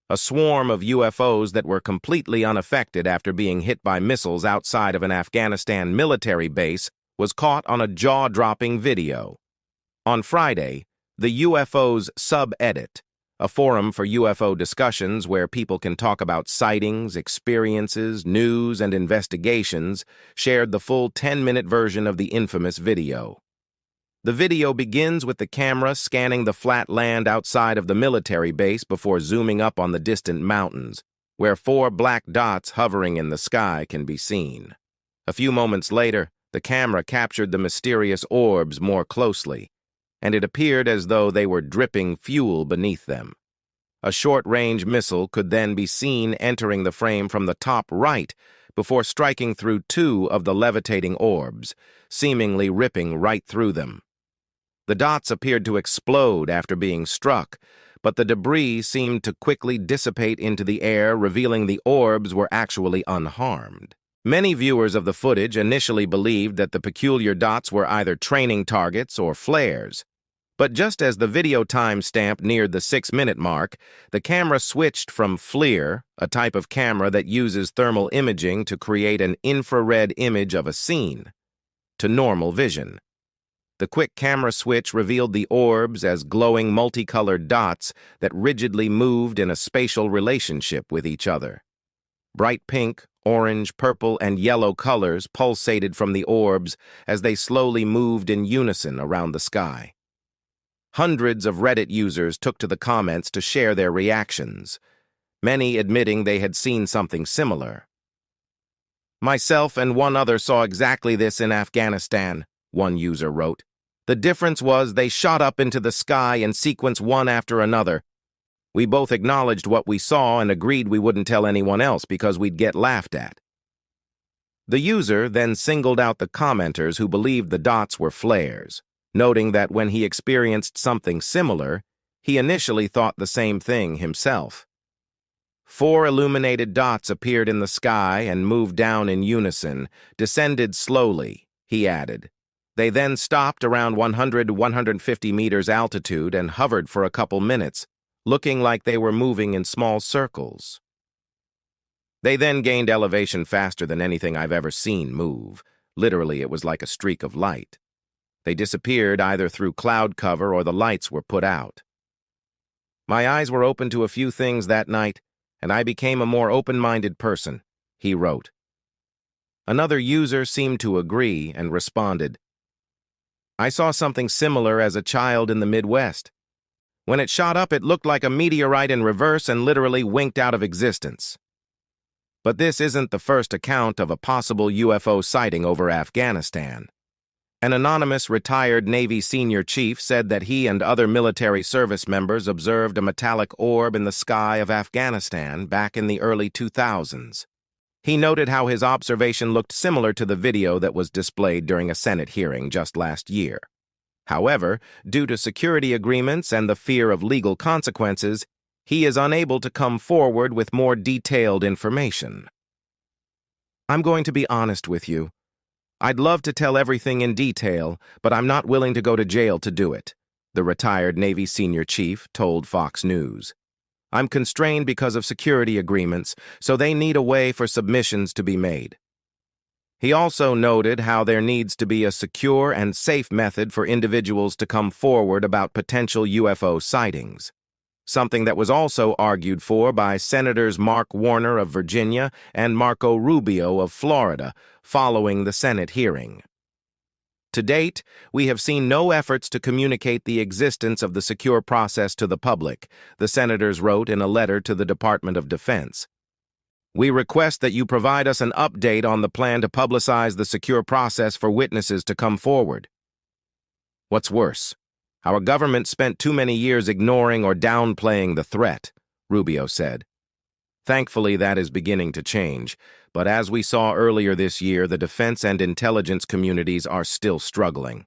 A swarm of UFOs that were completely unaffected after being hit by missiles outside of an Afghanistan military base was caught on a jaw-dropping video. On Friday, the UFOs Sub-Edit, a forum for UFO discussions where people can talk about sightings, experiences, news, and investigations, shared the full 10-minute version of the infamous video. The video begins with the camera scanning the flat land outside of the military base before zooming up on the distant mountains, where 4 black dots hovering in the sky can be seen. A few moments later, the camera captured the mysterious orbs more closely, and it appeared as though they were dripping fuel beneath them. A short-range missile could then be seen entering the frame from the top right before striking through 2 of the levitating orbs, seemingly ripping right through them. The dots appeared to explode after being struck, but the debris seemed to quickly dissipate into the air, revealing the orbs were actually unharmed. Many viewers of the footage initially believed that the peculiar dots were either training targets or flares. But just as the video timestamp neared the 6-minute mark, the camera switched from FLIR, a type of camera that uses thermal imaging to create an infrared image of a scene, to normal vision. The quick camera switch revealed the orbs as glowing multicolored dots that rigidly moved in a spatial relationship with each other. Bright pink, orange, purple, and yellow colors pulsated from the orbs as they slowly moved in unison around the sky. Hundreds of Reddit users took to the comments to share their reactions, many admitting they had seen something similar. "Myself and one other saw exactly this in Afghanistan," one user wrote. "The difference was they shot up into the sky in sequence one after another. We both acknowledged what we saw and agreed we wouldn't tell anyone else because we'd get laughed at." The user then singled out the commenters who believed the dots were flares, noting that when he experienced something similar, he initially thought the same thing himself. 4 illuminated dots appeared in the sky and moved down in unison, descended slowly, he added. They then stopped around 100 to 150 meters altitude and hovered for a couple minutes, looking like they were moving in small circles. They then gained elevation faster than anything I've ever seen move. Literally, it was like a streak of light. They disappeared either through cloud cover or the lights were put out. "My eyes were open to a few things that night, and I became a more open-minded person," he wrote. Another user seemed to agree and responded, "I saw something similar as a child in the Midwest. When it shot up, it looked like a meteorite in reverse and literally winked out of existence." But this isn't the first account of a possible UFO sighting over Afghanistan. An anonymous retired Navy senior chief said that he and other military service members observed a metallic orb in the sky of Afghanistan back in the early 2000s. He noted how his observation looked similar to the video that was displayed during a Senate hearing just last year. However, due to security agreements and the fear of legal consequences, he is unable to come forward with more detailed information. "I'm going to be honest with you. I'd love to tell everything in detail, but I'm not willing to go to jail to do it," the retired Navy senior chief told Fox News. "I'm constrained because of security agreements, so they need a way for submissions to be made." He also noted how there needs to be a secure and safe method for individuals to come forward about potential UFO sightings, something that was also argued for by Senators Mark Warner of Virginia and Marco Rubio of Florida following the Senate hearing. "To date, we have seen no efforts to communicate the existence of the secure process to the public," the senators wrote in a letter to the Department of Defense. "We request that you provide us an update on the plan to publicize the secure process for witnesses to come forward." "What's worse, our government spent too many years ignoring or downplaying the threat," Rubio said. "Thankfully, that is beginning to change, but as we saw earlier this year, the defense and intelligence communities are still struggling."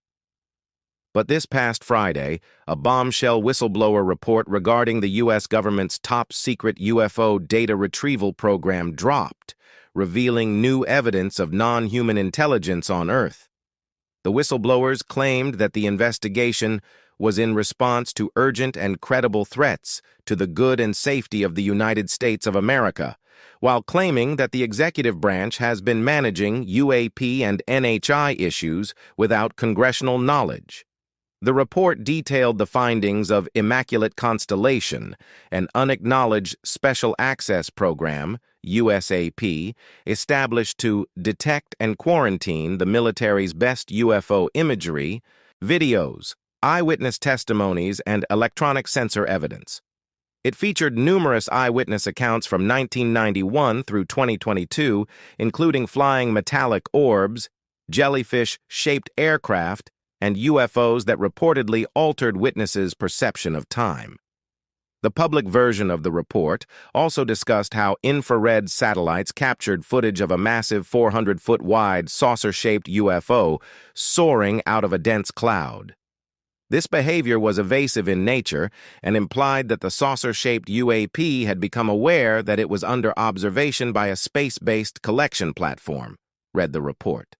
But this past Friday, a bombshell whistleblower report regarding the U.S. government's top-secret UFO data retrieval program dropped, revealing new evidence of non-human intelligence on Earth. The whistleblowers claimed that the investigation was in response to urgent and credible threats to the good and safety of the United States of America, while claiming that the executive branch has been managing UAP and NHI issues without congressional knowledge. The report detailed the findings of Immaculate Constellation, an unacknowledged Special Access Program, USAP, established to detect and quarantine the military's best UFO imagery, videos, eyewitness testimonies, and electronic sensor evidence. It featured numerous eyewitness accounts from 1991 through 2022, including flying metallic orbs, jellyfish-shaped aircraft, and UFOs that reportedly altered witnesses' perception of time. The public version of the report also discussed how infrared satellites captured footage of a massive 400-foot-wide saucer-shaped UFO soaring out of a dense cloud. This behavior was evasive in nature and implied that the saucer-shaped UAP had become aware that it was under observation by a space-based collection platform, read the report.